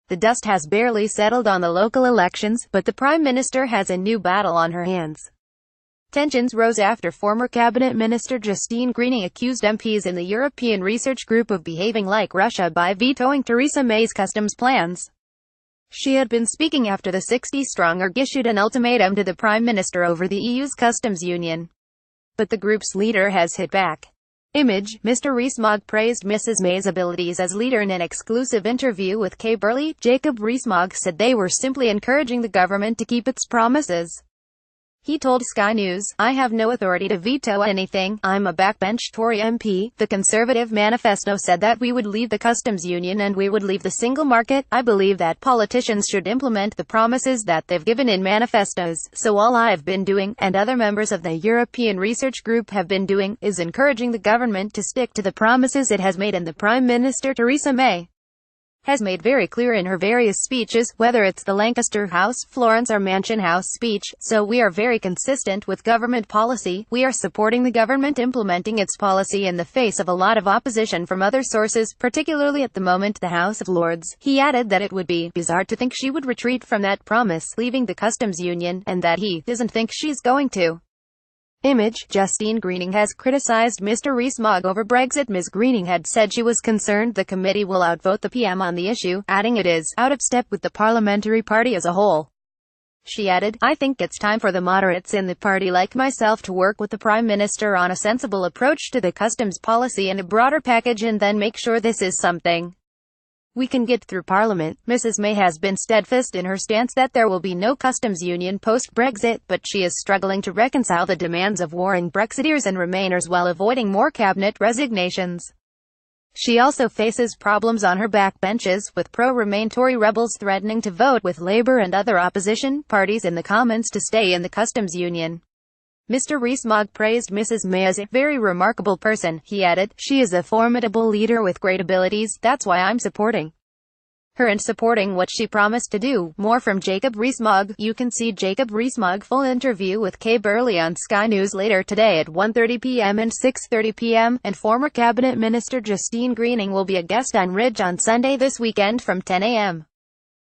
The dust has barely settled on the local elections, but the Prime Minister has a new battle on her hands. Tensions rose after former Cabinet Minister Justine Greening accused MPs in the European Research Group of behaving like Russia by vetoing Theresa May's customs plans. She had been speaking after the 60-strong org issued an ultimatum to the Prime Minister over the EU's customs union. But the group's leader has hit back. Image, Mr. Rees-Mogg praised Mrs. May's abilities as leader in an exclusive interview with Kay Burley. Jacob Rees-Mogg said they were simply encouraging the government to keep its promises. He told Sky News, "I have no authority to veto anything. I'm a backbench Tory MP. The Conservative manifesto said that we would leave the customs union and we would leave the single market. I believe that politicians should implement the promises that they've given in manifestos. So all I've been doing, and other members of the European Research Group have been doing, is encouraging the government to stick to the promises it has made, and the Prime Minister Theresa May has made very clear in her various speeches, whether it's the Lancaster House, Florence or Mansion House speech. So we are very consistent with government policy. We are supporting the government implementing its policy in the face of a lot of opposition from other sources, particularly at the moment the House of Lords." He added that it would be bizarre to think she would retreat from that promise, leaving the customs union, and that he doesn't think she's going to. Image, Justine Greening has criticized Mr. Rees-Mogg over Brexit. Ms. Greening had said she was concerned the committee will outvote the PM on the issue, adding it is out of step with the parliamentary party as a whole. She added, "I think it's time for the moderates in the party like myself to work with the Prime Minister on a sensible approach to the customs policy and a broader package, and then make sure this is something we can get through Parliament." Mrs. May has been steadfast in her stance that there will be no customs union post-Brexit, but she is struggling to reconcile the demands of warring Brexiteers and Remainers while avoiding more cabinet resignations. She also faces problems on her backbenches, with pro-Remain Tory rebels threatening to vote with Labour and other opposition parties in the Commons to stay in the customs union. Mr. Rees-Mogg praised Mrs. May as a very remarkable person. He added, "She is a formidable leader with great abilities. That's why I'm supporting her and supporting what she promised to do." More from Jacob Rees-Mogg. You can see Jacob Rees-Mogg full interview with Kay Burley on Sky News later today at 1:30 p.m. and 6:30 p.m. And former Cabinet Minister Justine Greening will be a guest on Ridge on Sunday this weekend from 10 a.m.